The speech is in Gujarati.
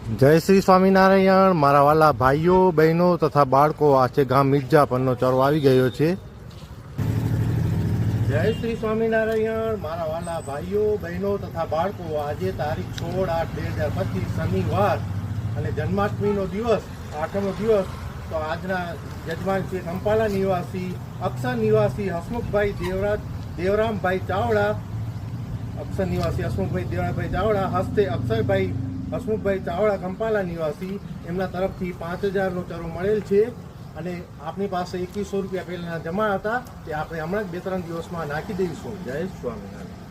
જય શ્રી સ્વામિનારાયણ મારા વાલા ભાઈઓ બહેનો તથા બાળકો. આ છે ગામ મિર્જાપરનો ચરો આવી ગયો છે. જય શ્રી સ્વામિનારાયણ મારા વાલા ભાઈઓ બહેનો તથા બાળકો. આજે તારીખ 16/8/2025 શનિવાર અને જન્માષ્ટમીનો દિવસ, 8મો દિવસ. તો આજના યજમાન છે કંપાલા નિવાસી, અક્ષર નિવાસી હસમુખભાઈ દેવરામભાઈ ચાવડા. અક્ષર નિવાસી હસમુખભાઈ દેવરામભાઈ ચાવડા, હસ્તે અક્ષરભાઈ હસમુખભાઈ ચાવડા કંપાલા નિવાસી. એમના તરફથી 5000નો ચરો મળેલ છે અને આપણી પાસે 2100 રૂપિયા પહેલાના જમા હતા તે આપણે હમણાં જ 2-3 દિવસમાં નાખી દઈશું. જય સ્વામિનારાયણ.